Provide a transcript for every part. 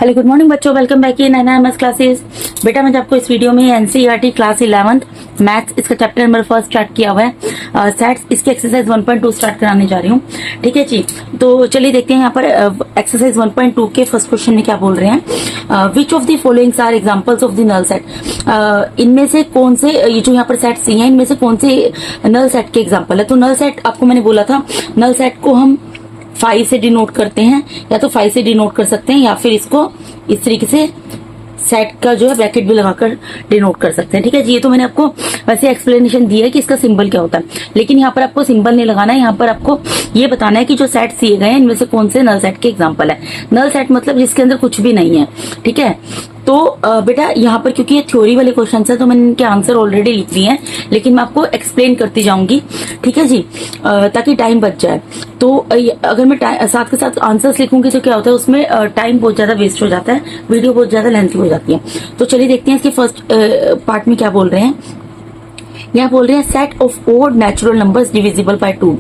Hello good morning बच्चों, welcome back in NIMS classes. बेटा मैं आपको इस वीडियो में एनसीईआरटी क्लास 11th मैथ्स इसका चैप्टर नंबर 1 स्टार्ट किया हुआ है। सेट्स इसकी एक्सरसाइज 1.2 स्टार्ट कराने जा रही हूँ। ठीक है जी, तो चलिए देखते हैं यहाँ पर एक्सरसाइज 1.2 के फर्स्ट क्वेश्चन में क्या बोल रहे हैं। Which of the followings are examples of the null set. इनमें से कौन से, ये जो यहाँ पर सेट सी है, इनमें से कौन से नल सेट के एग्जाम्पल है। तो नल सेट आपको मैंने बोला था, नल सेट को हम 5 से डिनोट करते हैं, या तो 5 से डिनोट कर सकते हैं या फिर इसको इस तरीके से सेट का जो है ब्रैकेट भी लगाकर डिनोट कर सकते हैं। ठीक है जी, ये तो मैंने आपको वैसे एक्सप्लेनेशन दी है कि इसका सिंबल क्या होता है, लेकिन यहाँ पर आपको सिंबल नहीं लगाना है। यहाँ पर आपको ये बताना है कि जो सेट दिए गए हैं इनमें से कौन से नल सेट के एग्जाम्पल है। नल सेट मतलब जिसके अंदर कुछ भी नहीं है। ठीक है, तो बेटा यहाँ पर क्योंकि ये थ्योरी वाले क्वेश्चन है तो मैंने इनके आंसर ऑलरेडी लिख दिए हैं, लेकिन मैं आपको एक्सप्लेन करती जाऊंगी। ठीक है जी, ताकि टाइम बच जाए। तो अगर मैं साथ के साथ आंसर्स लिखूंगी तो क्या होता है, उसमें टाइम बहुत ज्यादा वेस्ट हो जाता है, वीडियो बहुत ज्यादा लेंथी हो जाती है। तो चलिए देखते हैं इसके फर्स्ट पार्ट में क्या बोल रहे हैं। यहाँ बोल रहे हैं set of odd natural numbers divisible by 2,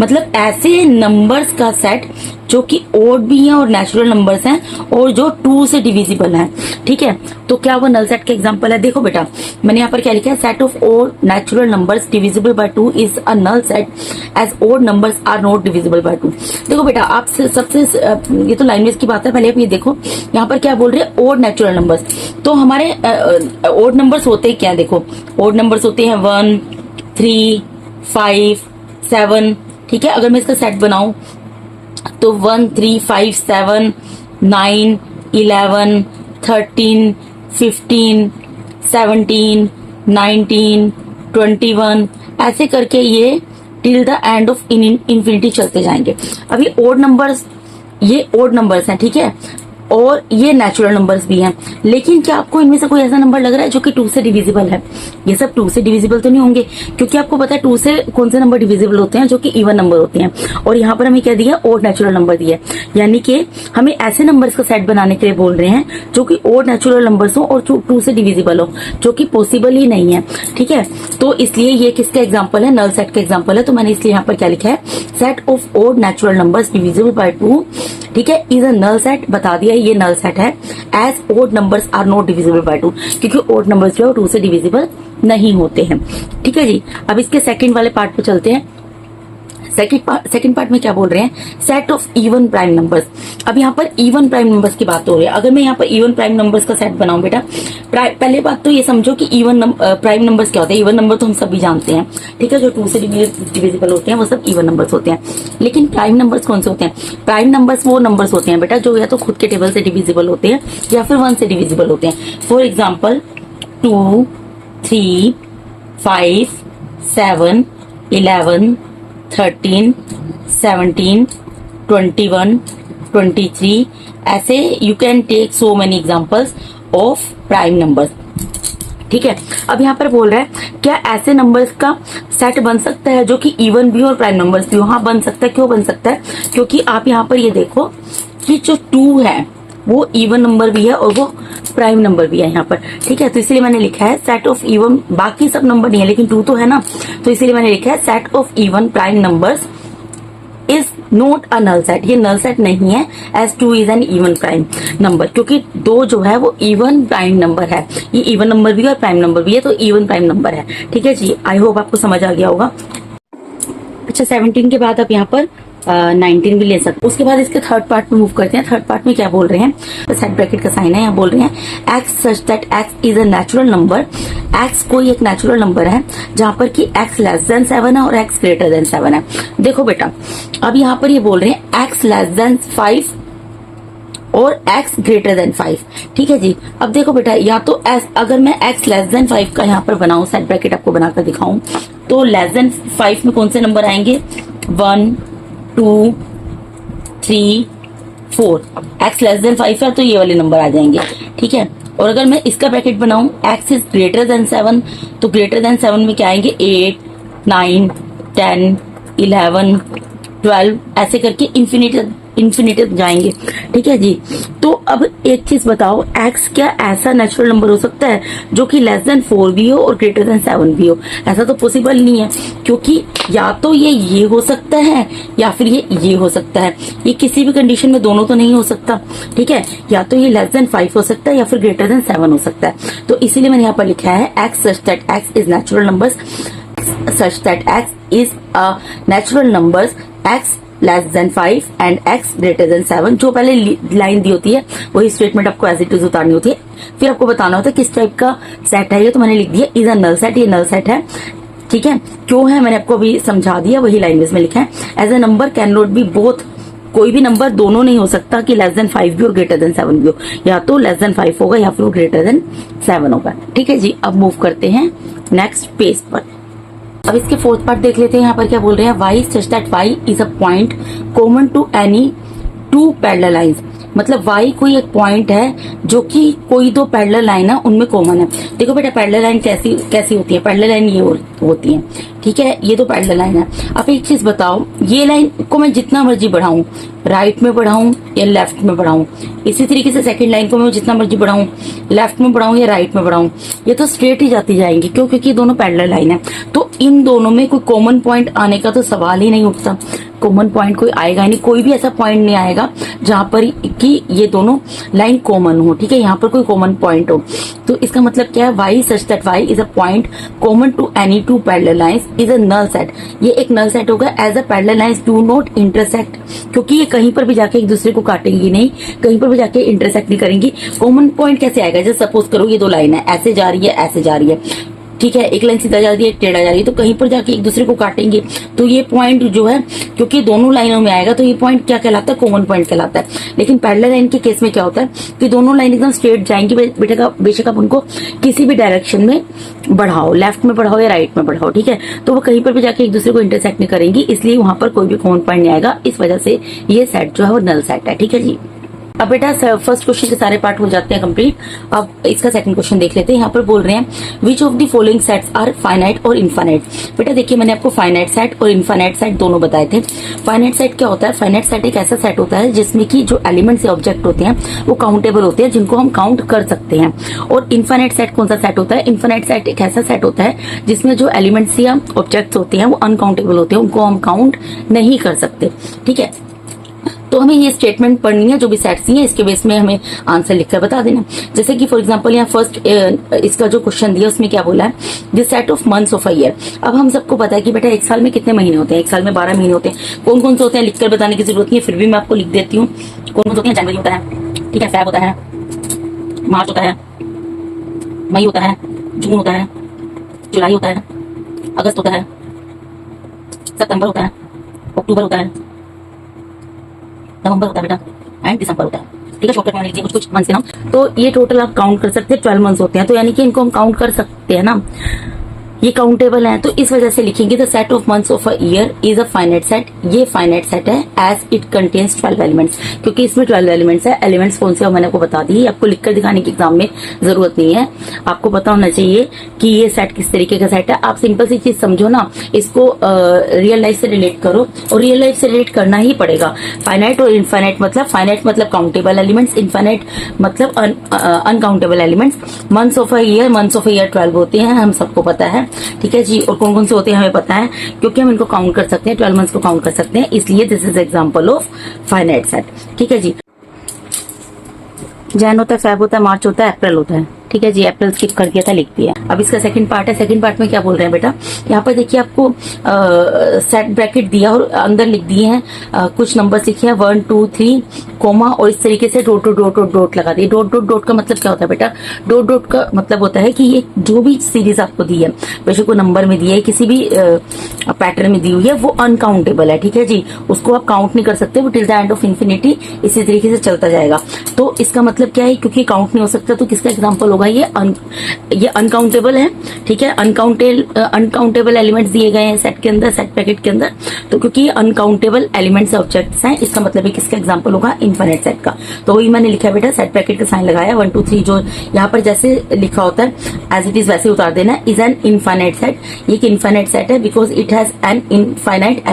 मतलब ऐसे नंबर्स का सेट जो कि ओड भी हैं और नेचुरल नंबर्स हैं और जो 2 से डिविजिबल हैं। ठीक है, तो क्या वो नल सेट का एग्जांपल है। देखो बेटा मैंने यहाँ पर क्या लिखा है, set of odd natural numbers divisible by 2 is a null set as odd numbers are not divisible by 2। देखो बेटा आप सबसे ये तो लाइन वाइज की बात है, पहले आप ये देखो यहाँ पर क्या बोल रहे हैं, ओड नेचुरल नंबर्स। तो हमारे ओड नंबर्स होते क्या, देखो ओड नंबर्स होते हैं 1, 3, 5, 7। ठीक है, अगर मैं इसका सेट बनाऊं तो 1, 3, 5, 7, 9, 11, 13, 15, 17, 19, 21, ऐसे करके ये till the end of infinity चलते जाएंगे। अभी ओड नंबर्स, ये ओड नंबर्स हैं। ठीक है, और ये नेचुरल नंबर्स भी हैं, लेकिन क्या आपको इनमें से कोई ऐसा नंबर लग रहा है जो कि 2 से डिविजिबल है। ये सब 2 से डिविजिबल तो नहीं होंगे, क्योंकि आपको पता है 2 से कौन से नंबर डिविजिबल होते हैं, जो कि इवन नंबर होते हैं। और यहाँ पर हमें क्या दिया, ओड नेचुरल नंबर दिया, यानी कि हमें ऐसे नंबर्स का सेट बनाने के लिए बोल रहे हैं जो कि ओड नेचुरल नंबर्स हो और 2 से डिविजिबल हो, जो कि पॉसिबल ही नहीं है। ठीक है, तो इसलिए ये किसका एग्जाम्पल है, नल सेट का एग्जाम्पल है। तो मैंने इसलिए यहाँ पर क्या लिखा है, set of odd natural numbers divisible by 2, ठीक है, इज अ नल सेट। बता दिया ये नल सेट है, as odd numbers are not divisible by 2, क्योंकि ओड नंबर्स जो है 2 से डिविजिबल नहीं होते हैं। ठीक है जी, अब इसके सेकंड वाले पार्ट पे चलते हैं। सेकंड पार्ट में क्या बोल रहे हैं, set of even prime numbers. अब यहाँ पर इवन प्राइम नंबर्स की बात हो रही है। अगर मैं यहाँ पर इवन प्राइम नंबर्स का सेट बनाऊं बेटा, पहले बात तो ये समझो कि इवन प्राइम नंबर्स क्या होते हैं। इवन नंबर तो हम सभी जानते हैं, ठीक है, जो 2 से डिविजिबल होते हैं वो सब इवन नंबर्स होते हैं। लेकिन प्राइम नंबर्स कौन से होते हैं, प्राइम नंबर्स वो नंबर्स होते हैं बेटा जो या तो खुद के टेबल से डिविजिबल होते हैं या फिर 1 से डिविजिबल होते हैं। फॉर एग्जाम्पल 2, 3, 5, 7, 11, 13, 17, 21, 23, ऐसे you can take so many examples of prime numbers. ठीक है, अब यहाँ पर बोल रहा है क्या ऐसे नंबर्स का सेट बन सकता है जो कि इवन भी और प्राइम नंबर्स भी हो। हाँ बन सकता है। क्यों बन सकता है, क्योंकि आप यहाँ पर ये देखो कि जो 2 है वो इवन नंबर भी है और वो प्राइम नंबर भी है यहाँ पर। ठीक है, तो इसलिए मैंने लिखा है सेट ऑफ इवन, बाकी सब नंबर नहीं है लेकिन 2 तो है ना, तो इसलिए मैंने लिखा है set of even prime numbers is not a null set. ये नल सेट नहीं है, as 2 is an even prime number, क्योंकि 2 जो है वो इवन प्राइम नंबर है। ये इवन नंबर भी है और प्राइम नंबर भी है, तो इवन प्राइम नंबर है। ठीक है जी, आई होप आपको समझ आ गया होगा। अच्छा, 17 के बाद आप यहाँ पर 19 भी ले सकते। उसके बाद इसके थर्ड पार्ट में मूव करते हैं। थर्ड पार्ट में क्या बोल रहे हैं, सेट ब्रैकेट का साइन है, यहाँ बोल रहे हैं x such that x is a natural number. X कोई एक नेचुरल नंबर है जहां पर कि एक्स लेस देन 7 है और एक्स ग्रेटर देन 7 है। देखो बेटा अब यहाँ पर ये बोल रहे हैं एक्स लेस देन 5 और x ग्रेटर देन 5। ठीक है जी, अब देखो बेटा या तो अगर मैं x लेस देन 5 का यहाँ पर बनाऊं, सेट ब्रैकेट आपको बनाकर दिखाऊं, तो लेस देन 5 में कौन से नंबर आएंगे, 1, 2, 3, 4। x लेस देन 5 है तो ये वाले नंबर आ जाएंगे। ठीक है, और अगर मैं इसका ब्रैकेट बनाऊं x इज ग्रेटर देन 7, तो ग्रेटर देन 7 में क्या आएंगे, 8, 9, 10, 11, 12, ऐसे करके इन्फिनिटी तक जाएंगे। ठीक है जी। तो अब एक चीज बताओ, x क्या ऐसा नेचुरल नंबर हो सकता है जो कि लेस देन 4 भी हो और ग्रेटर देन 7 भी हो? ऐसा तो पॉसिबल नहीं है, क्योंकि या तो ये हो सकता है या फिर ये हो सकता है। ये किसी भी कंडीशन में दोनों तो नहीं हो सकता। ठीक है, या तो ये लेस देन 5 हो सकता है या फिर ग्रेटर देन 7 हो सकता है। तो इसीलिए मैंने यहाँ पर लिखा है x such that x is natural numbers such that x is a natural numbers x less than 5 and x greater than 7। जो पहले लाइन दी होती है वही स्टेटमेंट आपको एज इट इज उतारनी होती है, फिर आपको बताना होता है किस टाइप का सेट है ये। तो मैंने लिख दिया इज अ नल सेट, ये नल सेट है। ठीक है, क्यों है मैंने आपको अभी समझा दिया, वही लैंग्वेज में लिखा है। As a number can not be both, कोई भी नंबर दोनों नहीं हो सकता कि लेस देन 5 भी और ग्रेटर देन 7 भी हो, या तो लेस देन 5 होगा या फिर ग्रेटर देन 7 होगा। ठीक है जी, अब मूव करते हैं नेक्स्ट पेज पर। अब इसके फोर्थ पार्ट देख लेते हैं। यहाँ पर क्या बोल रहे हैं, y such that y is a point common to any two parallel lines। मतलब y कोई एक पॉइंट है जो कि कोई दो पैरेलल लाइन है उनमें कॉमन है। देखो बेटा, पैरेलल लाइन कैसी होती है, पैरेलल लाइन ये होती है। ठीक है, ये तो पैरेलल लाइन है। अब एक चीज बताओ, ये लाइन को मैं जितना मर्जी बढ़ाऊं, राइट में बढ़ाऊं या लेफ्ट में बढ़ाऊं, इसी तरीके से सेकंड लाइन को मैं जितना मर्जी बढ़ाऊं, लेफ्ट में बढ़ाऊं या राइट में बढ़ाऊं, ये तो स्ट्रेट ही जाती जाएंगी। क्यों? क्योंकि दोनों पैरेलल लाइन है। तो इन दोनों में कोई कॉमन पॉइंट आने का तो सवाल ही नहीं उठता। कॉमन पॉइंट कोई आएगा नहीं, कोई भी ऐसा पॉइंट नहीं आएगा जहां पर कि ये दोनों लाइन कॉमन हो। ठीक है, यहाँ पर कोई कॉमन पॉइंट हो। तो इसका मतलब क्या है, y such that y is a point common to any two parallel lines is a null set। ये एक नल सेट होगा। As a parallel lines do not intersect, क्योंकि ये कहीं पर भी जाके एक दूसरे को काटेंगी नहीं, कहीं पर भी जाके इंटरसेक्ट नहीं करेंगी। कॉमन पॉइंट कैसे आएगा, जैसे सपोज करो ये दो लाइन है, ऐसे जा रही है ऐसे जा रही है। ठीक है, एक लाइन सीधा जा रही है एक टेढ़ा जा रही है, तो कहीं पर जाके एक दूसरे को काटेंगे। तो ये पॉइंट जो है, क्योंकि दोनों लाइनों में आएगा, तो ये पॉइंट क्या कहलाता है, कॉमन पॉइंट कहलाता है। लेकिन पैरेलल लाइन के केस में क्या होता है कि दोनों लाइन एकदम स्ट्रेट जाएंगी। बेशक आप उनको किसी भी डायरेक्शन में बढ़ाओ, लेफ्ट में बढ़ाओ या राइट में बढ़ाओ। ठीक है, तो वो कहीं पर भी जाके एक दूसरे को इंटरसेक्ट नहीं करेंगी, इसलिए वहां पर कोई भी कॉमन पॉइंट नहीं आएगा। इस वजह से ये सेट जो है वो नल सेट है। ठीक है जी। अब बेटा फर्स्ट क्वेश्चन के सारे पार्ट हो जाते हैं कंप्लीट। अब इसका सेकंड क्वेश्चन देख लेते हैं। यहाँ पर बोल रहे हैं which of the following sets are finite और इनफाइनाइट। बेटा देखिए, मैंने आपको फाइनाइट सेट और इनफाइनाइट सेट दोनों बताए थे। फाइनाइट सेट क्या होता है, फाइनाइट सेट एक ऐसा सेट होता है जिसमें की जो एलिमेंट्स या ऑब्जेक्ट होते हैं वो काउंटेबल होते हैं, जिनको हम काउंट कर सकते हैं। और इनफाइनाइट सेट कौन सा सेट होता है, इनफाइनाइट सेट एक ऐसा सेट होता है जिसमें जो एलिमेंट्स या ऑब्जेक्ट्स होते हैं वो अनकाउंटेबल होते हैं, उनको हम काउंट नहीं कर सकते। ठीक है, तो हमें ये स्टेटमेंट पढ़नी है, जो भी सेट्स हैं इसके बेस में हमें आंसर लिखकर बता देना। जैसे कि फॉर एग्जांपल यहाँ फर्स्ट इसका जो क्वेश्चन दिया उसमें क्या बोला है, the set of months of a year. अब हम सबको पता है कि बेटा एक साल में कितने महीने होते हैं, एक साल में 12 महीने होते हैं। कौन कौन से होते हैं लिखकर बताने की जरूरत नहीं है, फिर भी मैं आपको लिख देती हूँ। कौन कौन से होते हैं, जनवरी होता है, ठीक है, फेब होता है, मार्च होता है, मई होता है, जून होता है, जुलाई होता है, अगस्त होता है, सितंबर होता है, अक्टूबर होता है, नवंबर होता है बेटा, एंड दिसंबर होता है। ठीक है, शॉर्टकट में लीजिए कुछ मंथ के नाम। तो ये टोटल आप काउंट कर सकते हैं, 12 मंथ्स होते हैं। तो यानी कि इनको हम काउंट कर सकते हैं ना, ये काउंटेबल है। तो इस वजह से लिखेंगे the set of months of a year is a finite set. ये फाइनाइट सेट है एज इट कंटेन्स 12 एलिमेंट्स, क्योंकि इसमें 12 एलिमेंट्स है। एलिमेंट्स कौन से मैंने आपको बता दी, आपको लिखकर दिखाने की एग्जाम में जरूरत नहीं है। आपको पता होना चाहिए कि ये सेट किस तरीके का सेट है। आप सिंपल सी चीज समझो ना, इसको रियल लाइफ से रिलेट करो, और रियल लाइफ से रिलेट करना ही पड़ेगा। फाइनाइट और इनफाइनाइट मतलब, फाइनाइट मतलब काउंटेबल एलिमेंट्स, इनफाइनाइट मतलब uncountable elements. Months of a year 12 होते हैं, हम सबको पता है। ठीक है जी, और कौन कौन से होते हैं हमें पता है, क्योंकि हम इनको काउंट कर सकते हैं, 12 मंथ्स को काउंट कर सकते हैं, इसलिए this is example of finite set. ठीक है जी, जैन होता है, फेब होता है, मार्च होता है, अप्रैल होता है। ठीक है जी, अप्रैल स्किप कर दिया था, लिख दिया। अब इसका सेकंड पार्ट है। सेकंड पार्ट में क्या बोल रहे हैं बेटा, यहाँ पर देखिए आपको सेट ब्रैकेट दिया और अंदर लिख दिए हैं कुछ नंबर लिखे हैं 1 2 3 कोमा, और इस तरीके से dot dot dot dot dot लगा दिए। डॉट डॉट डॉट का मतलब क्या होता है बेटा, डॉट डॉट का मतलब होता है कि ये जो भी सीरीज आपको दी है, वैसे कोई नंबर में दिया है, किसी भी पैटर्न में दी हुई है, वो अनकाउंटेबल है। ठीक है जी, उसको आप काउंट नहीं कर सकते, वो till the end of infinity इसी तरीके से चलता जाएगा। तो इसका मतलब क्या है, क्योंकि काउंट नहीं हो सकता, तो किसका एग्जाम्पल होगा ये अनकाउंटेबल है, ठीक है। अनकाउंटेबल एलिमेंट्स दिए गए हैं सेट के अंदर, सेट पैकेट के अंदर, तो क्योंकि ये अनकाउंटेबल एलिमेंट्स ऑब्जेक्ट्स हैं, इसका मतलब है किसका एग्जांपल होगा, इनफाइनाइट सेट का। तो वही मैंने लिखा है बेटा, सेट पैकेट का साइन लगाया, 1 2 3 जो यहाँ पर जैसे लिखा होता है एज इट इज वैसे उतार देना। इज एन इनफाइनाइट सेट, ये एक इनफाइनाइट सेट है because it has an infinite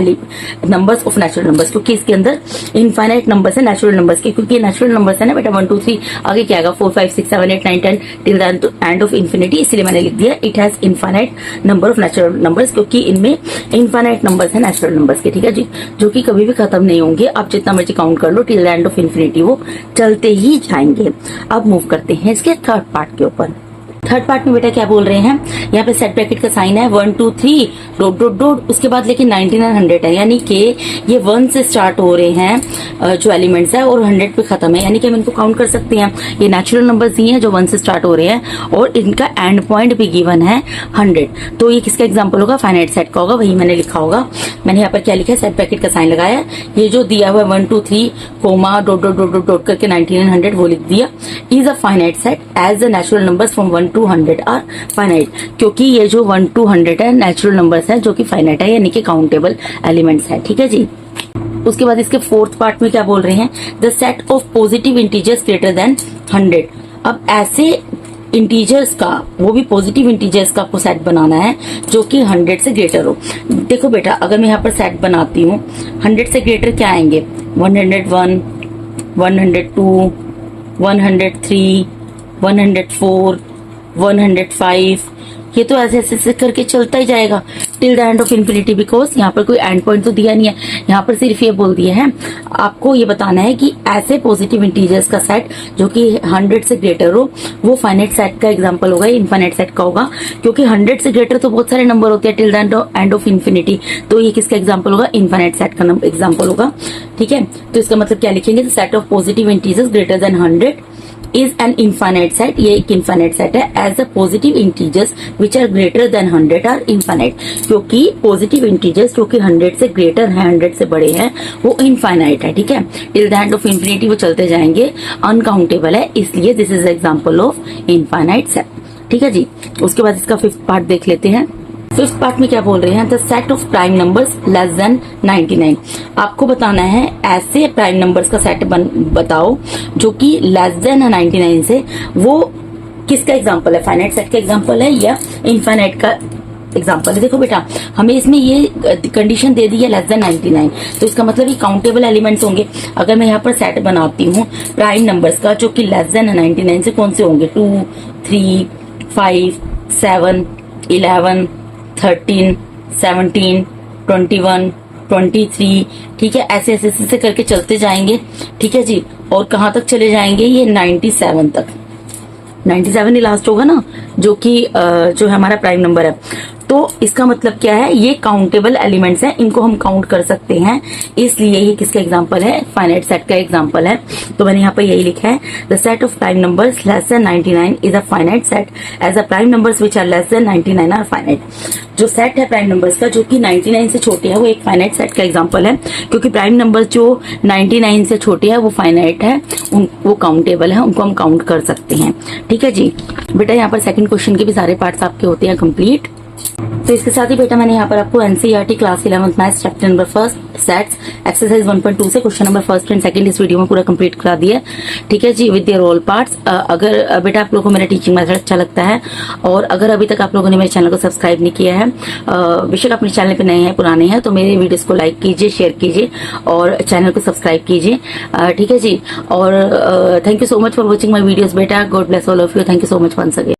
numbers of natural numbers, क्योंकि इसके अंदर इनफाइनाइट नंबर्स है नेचुरल नंबर्स के, क्योंकि नेचुरल नंबर्स है ना बेटा 1 2 3, आगे क्या आएगा 4 5 6 7 8 9 10 till the end of infinity, इसलिए मैंने लिख दिया it has infinite number of natural numbers, क्योंकि इनमें इनफाइनाइट नंबर्स है नेचुरल नंबर्स के, ठीक है जी, जो कि कभी भी खत्म नहीं होंगे, आप जितना मर्जी काउंट कर लो till the end of infinity वो चलते ही जाएंगे। अब मूव करते हैं इसके थर्ड पार्ट के ऊपर। थर्ड पार्ट में बेटा क्या बोल रहे हैं, यहाँ पे सेट ब्रैकेट का साइन है 1 2 3 डॉट डॉट डॉट, उसके बाद लेकिन 99 100 है, यानी कि ये 1 से स्टार्ट हो रहे हैं जो एलिमेंट्स है और 100 पे खत्म है, यानी कि हम इनको काउंट कर सकते हैं। ये नेचुरल नंबर्स दिए हैं जो 1 से स्टार्ट हो रहे हैं और इनका एंड पॉइंट भी गिवन है 100, तो ये किसका एग्जाम्पल होगा, फाइनाइट सेट का होगा, वही मैंने लिखा होगा। मैंने यहाँ पर क्या लिखा है, सेट ब्रैकेट का साइन लगाया, ये जो दिया हुआ 1 2 3 comma dot dot dot dot करके 99 100 वो लिख दिया। Is a finite set as the natural numbers from 1 to 100 are finite, क्योंकि ये जो 1 to 100 है नेचुरल नंबर्स है जो कि फाइनाइट है, यानी कि काउंटेबल एलिमेंट्स है, ठीक है जी। उसके बाद इसके फोर्थ पार्ट में क्या बोल रहे हैं, the set of positive integers greater than 100। अब ऐसे इंटीजर्स का, वो भी पॉजिटिव इंटीजर्स का आपको सेट बनाना है जो कि 100 से ग्रेटर हो। देखो बेटा, अगर मैं यहाँ पर सेट बनाती हूँ 100 से ग्रेटर क्या आएंगे, 101 102 103 104 105, ये तो ऐसे ऐसे करके चलता ही जाएगा till the end of infinity, because यहाँ पर कोई एंड पॉइंट तो दिया नहीं है, यहाँ पर सिर्फ ये बोल दिया है आपको ये बताना है कि ऐसे पॉजिटिव इंटीजर्स का सेट जो कि 100 से ग्रेटर हो वो फाइनाइट सेट का एग्जांपल होगा, इनफाइनाइट सेट का होगा, क्योंकि 100 से ग्रेटर तो बहुत सारे नंबर होते हैं till the end of infinity, तो ये किसका एग्जाम्पल होगा, इनफाइनाइट सेट का एग्जाम्पल होगा, ठीक है। तो इसका मतलब क्या लिखेंगे, set of positive integers greater than 100 is an infinite set, ये एक infinite set है, as the positive integers which are greater than 100 are infinite, क्योंकि positive integers जो कि 100 से greater हैं, 100 से बड़े हैं, वो infinite है, ठीक है, till the end of infinity वो चलते जाएंगे, uncountable है, इसलिए this is example of infinite set, ठीक है जी। उसके बाद इसका फिफ्थ पार्ट देख लेते हैं। फिफ्थ पार्ट में क्या बोल रहे हैं, the set of prime numbers less than 99। आपको बताना है ऐसे प्राइम नंबर्स का सेट बताओ जो कि लेस देन 99 से, वो किसका एग्जांपल है, फाइनाइट सेट का एग्जांपल है या इनफाइनाइट का एग्जांपल है। देखो बेटा, हमें इसमें ये कंडीशन दे दी है लेस देन 99, तो इसका मतलब ये काउंटेबल एलिमेंट्स होंगे। अगर मैं यहाँ पर सेट बनाती हूँ प्राइम नंबर्स का जो कि लेस देन 99 से, कौन से होंगे, 2 3 5 7 11 13 17 21 23, ठीक है, ऐसे ऐसे ऐसे करके चलते जाएंगे, ठीक है जी। और कहाँ तक चले जाएंगे, ये 97 तक, 97 ही लास्ट होगा ना, जो कि जो हमारा प्राइम नंबर है। तो इसका मतलब क्या है, ये काउंटेबल एलिमेंट्स हैं, इनको हम काउंट कर सकते हैं, इसलिए ये किसका एग्जांपल है, फाइनाइट सेट का एग्जांपल है। तो मैंने यहाँ पर यही लिखा है, the set of prime numbers less than 99 is a finite set as a prime numbers which are less than 99 are finite. जो सेट है प्राइम नंबर्स का जो कि 99 से छोटे है, वो एक फाइनाइट सेट का एग्जांपल है, क्योंकि प्राइम नंबर्स जो 99 से छोटे है वो फाइनाइट है, वो काउंटेबल है, उनको हम काउंट कर सकते हैं, ठीक है जी। बेटा यहाँ पर सेकंड क्वेश्चन के भी सारे पार्ट्स आपके होते हैं कंप्लीट। तो इसके साथ ही बेटा मैंने यहाँ पर आपको NCERT class 11th maths chapter number 1 sets exercise 1.2 से question number first and second इस वीडियो में पूरा कंप्लीट करा दिया, ठीक है जी, विद देयर ऑल पार्ट्स। अगर बेटा आप लोगों को मेरा टीचिंग मेथड अच्छा लगता है और अगर अभी तक आप लोगों ने मेरे चैनल को सब्सक्राइब नहीं किया है, बेशक अपने चैनल पे नए हैं पुराने हैं, तो मेरे वीडियोस को लाइक कीजिए, शेयर कीजिए और चैनल को सब्सक्राइब कीजिए, ठीक है जी। और thank you so much for watching my videos बेटा, god bless all of you, thank you so much once again.